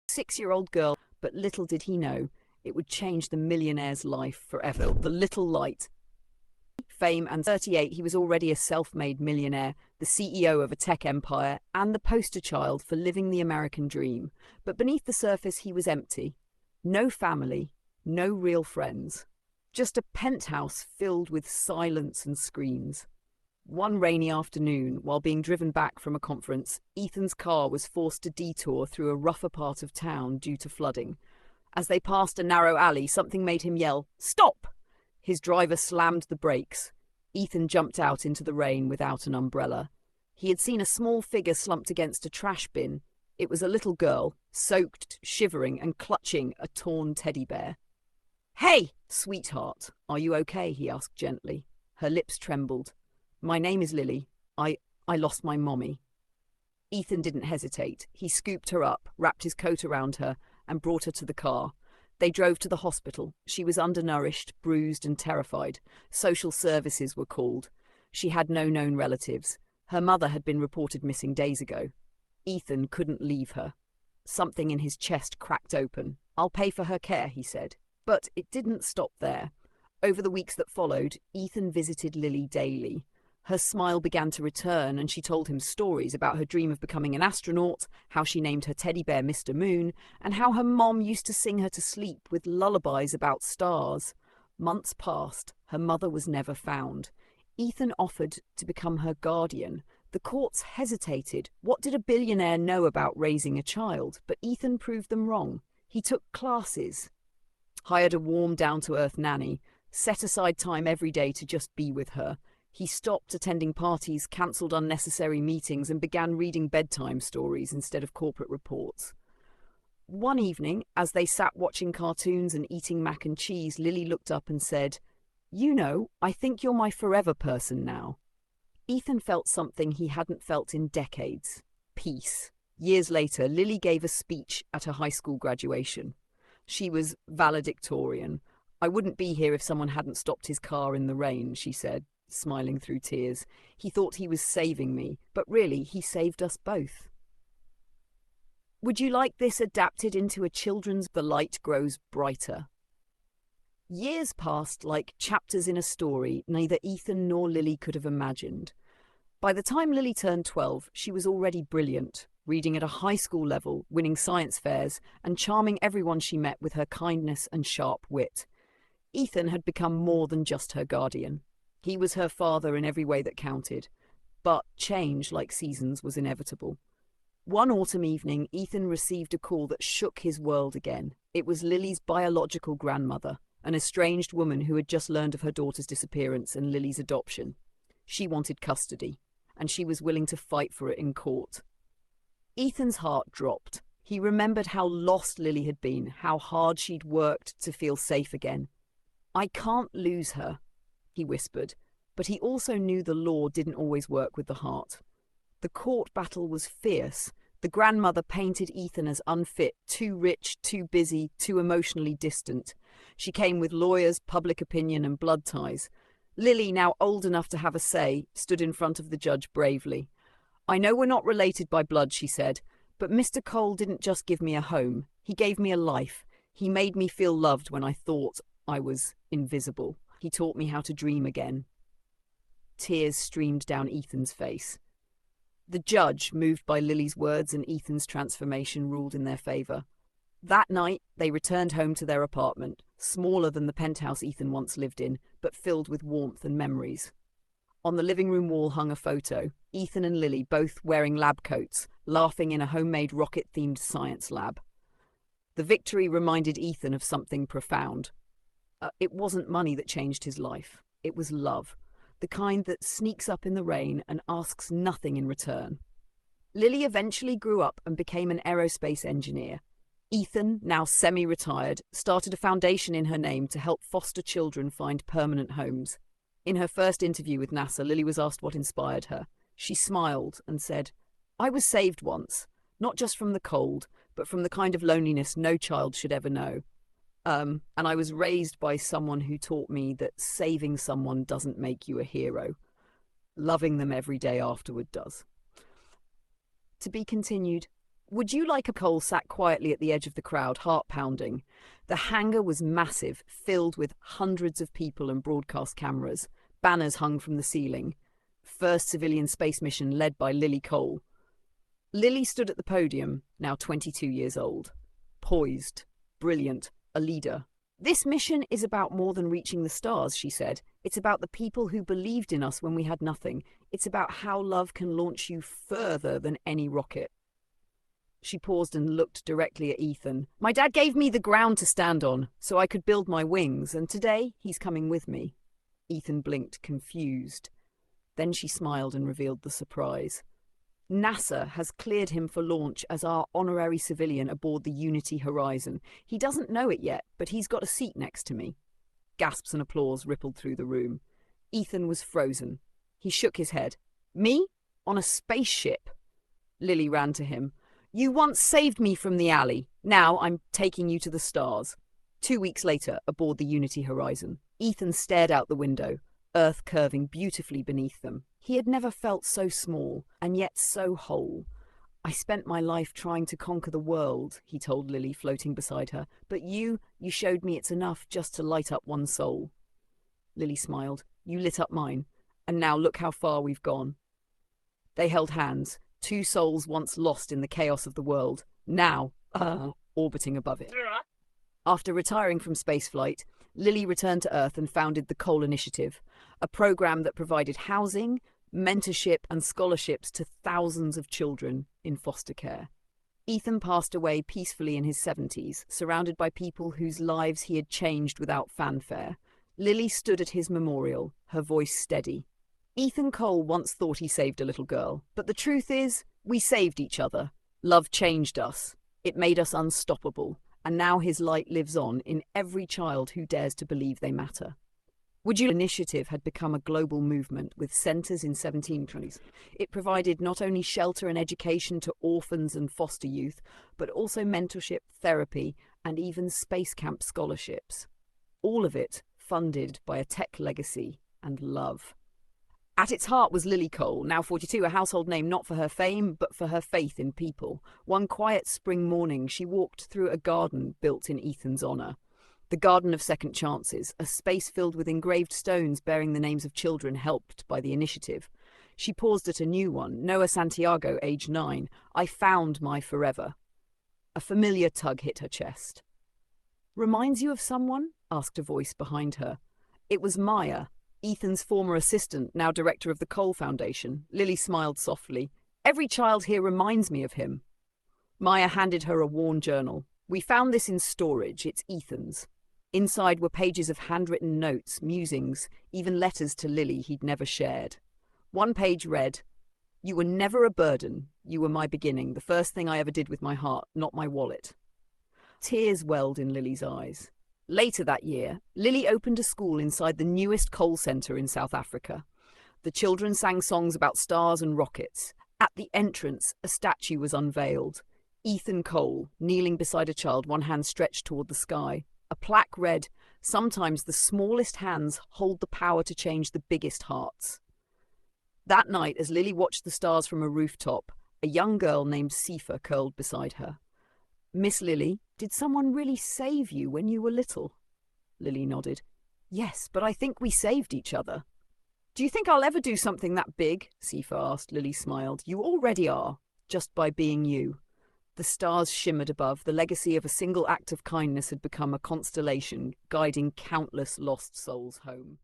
6-year-old girl, but little did he know it would change the millionaire's life forever. The little light. Fame and 38, he was already a self-made millionaire, the CEO of a tech empire, and the poster child for living the American dream. But beneath the surface, he was empty. No family, no real friends. Just a penthouse filled with silence and screens. One rainy afternoon, while being driven back from a conference, Ethan's car was forced to detour through a rougher part of town due to flooding. As they passed a narrow alley, something made him yell, "Stop!" His driver slammed the brakes. Ethan jumped out into the rain without an umbrella. He had seen a small figure slumped against a trash bin. It was a little girl, soaked, shivering, and clutching a torn teddy bear. "Hey, sweetheart, are you okay?" he asked gently. Her lips trembled. "My name is Lily. I lost my mommy." Ethan didn't hesitate. He scooped her up, wrapped his coat around her, and brought her to the car. They drove to the hospital. She was undernourished, bruised, and terrified. Social services were called. She had no known relatives. Her mother had been reported missing days ago. Ethan couldn't leave her. Something in his chest cracked open. "I'll pay for her care," he said. But it didn't stop there. Over the weeks that followed, Ethan visited Lily daily. Her smile began to return, and she told him stories about her dream of becoming an astronaut, how she named her teddy bear Mr. Moon, and how her mom used to sing her to sleep with lullabies about stars. Months passed. Her mother was never found. Ethan offered to become her guardian. The courts hesitated. What did a billionaire know about raising a child? But Ethan proved them wrong. He took classes, hired a warm, down-to-earth nanny, set aside time every day to just be with her. He stopped attending parties, cancelled unnecessary meetings, and began reading bedtime stories instead of corporate reports. One evening, as they sat watching cartoons and eating mac and cheese, Lily looked up and said, "You know, I think you're my forever person now." Ethan felt something he hadn't felt in decades: peace. Years later, Lily gave a speech at her high school graduation. She was valedictorian. "I wouldn't be here if someone hadn't stopped his car in the rain," she said, smiling through tears. "He thought he was saving me, but really he saved us both." Would you like this adapted into a children's The Light Grows Brighter? Years passed like chapters in a story neither Ethan nor Lily could have imagined. By the time Lily turned 12, she was already brilliant, reading at a high school level, winning science fairs, and charming everyone she met with her kindness and sharp wit. Ethan had become more than just her guardian. He was her father in every way that counted. But change, like seasons, was inevitable. One autumn evening, Ethan received a call that shook his world again. It was Lily's biological grandmother, an estranged woman who had just learned of her daughter's disappearance and Lily's adoption. She wanted custody, and she was willing to fight for it in court. Ethan's heart dropped. He remembered how lost Lily had been, how hard she'd worked to feel safe again. "I can't lose her," he whispered, but he also knew the law didn't always work with the heart. The court battle was fierce. The grandmother painted Ethan as unfit, too rich, too busy, too emotionally distant. She came with lawyers, public opinion, and blood ties. Lily, now old enough to have a say, stood in front of the judge bravely. "I know we're not related by blood," she said, "but Mr. Cole didn't just give me a home. He gave me a life. He made me feel loved when I thought I was invisible. He taught me how to dream again." Tears streamed down Ethan's face. The judge, moved by Lily's words and Ethan's transformation, ruled in their favor. That night, they returned home to their apartment, smaller than the penthouse Ethan once lived in, but filled with warmth and memories. On the living room wall hung a photo, Ethan and Lily both wearing lab coats, laughing in a homemade rocket-themed science lab. The victory reminded Ethan of something profound. It wasn't money that changed his life. It was love. The kind that sneaks up in the rain and asks nothing in return. Lily eventually grew up and became an aerospace engineer. Ethan, now semi-retired, started a foundation in her name to help foster children find permanent homes. In her first interview with NASA, Lily was asked what inspired her. She smiled and said, "I was saved once, not just from the cold, but from the kind of loneliness no child should ever know. And I was raised by someone who taught me that saving someone doesn't make you a hero. Loving them every day afterward does." To be continued. Would you like a Cole sat quietly at the edge of the crowd, heart pounding. The hangar was massive, filled with hundreds of people and broadcast cameras. Banners hung from the ceiling. First civilian space mission led by Lily Cole. Lily stood at the podium, now 22 years old. Poised, brilliant, a leader. This mission is about more than reaching the stars, she said. It's about the people who believed in us when we had nothing. It's about how love can launch you further than any rocket. She paused and looked directly at Ethan. My dad gave me the ground to stand on, so I could build my wings, and today he's coming with me. Ethan blinked, confused. Then she smiled and revealed the surprise. NASA has cleared him for launch as our honorary civilian aboard the Unity Horizon. He doesn't know it yet, but he's got a seat next to me. Gasps and applause rippled through the room. Ethan was frozen. He shook his head. Me? On a spaceship? Lily ran to him. You once saved me from the alley. Now I'm taking you to the stars. 2 weeks later, aboard the Unity Horizon, Ethan stared out the window, Earth curving beautifully beneath them. He had never felt so small, and yet so whole. I spent my life trying to conquer the world, he told Lily, floating beside her. But you showed me it's enough just to light up one soul. Lily smiled. You lit up mine, and now look how far we've gone. They held hands. 2 souls once lost in the chaos of the world, now orbiting above it. After retiring from spaceflight, Lily returned to Earth and founded the Cole Initiative, a program that provided housing, mentorship and scholarships to thousands of children in foster care. Ethan passed away peacefully in his 70s, surrounded by people whose lives he had changed without fanfare. Lily stood at his memorial, her voice steady. Ethan Cole once thought he saved a little girl, but the truth is, we saved each other. Love changed us. It made us unstoppable, and now his light lives on in every child who dares to believe they matter. Would You Initiative had become a global movement with centres in 17 countries. It provided not only shelter and education to orphans and foster youth, but also mentorship, therapy, and even space camp scholarships. All of it funded by a tech legacy and love. At its heart was Lily Cole, now 42, a household name not for her fame, but for her faith in people. One quiet spring morning, she walked through a garden built in Ethan's honour. The Garden of Second Chances, a space filled with engraved stones bearing the names of children helped by the initiative. She paused at a new one, Noah Santiago, age 9. I found my forever. A familiar tug hit her chest. Reminds you of someone? Asked a voice behind her. It was Maya, Ethan's former assistant, now director of the Cole Foundation. Lily smiled softly. Every child here reminds me of him. Maya handed her a worn journal. We found this in storage. It's Ethan's. Inside were pages of handwritten notes, musings, even letters to Lily he'd never shared. One page read, You were never a burden. You were my beginning, the first thing I ever did with my heart, not my wallet. Tears welled in Lily's eyes. Later that year, Lily opened a school inside the newest coal centre in South Africa. The children sang songs about stars and rockets. At the entrance, a statue was unveiled. Ethan Cole, kneeling beside a child, one hand stretched toward the sky. A plaque read, Sometimes the smallest hands hold the power to change the biggest hearts. That night, as Lily watched the stars from a rooftop, a young girl named Sifa curled beside her. Miss Lily, did someone really save you when you were little? Lily nodded. Yes, but I think we saved each other. Do you think I'll ever do something that big? Sifa asked. Lily smiled. You already are, just by being you. The stars shimmered above. The legacy of a single act of kindness had become a constellation, guiding countless lost souls home.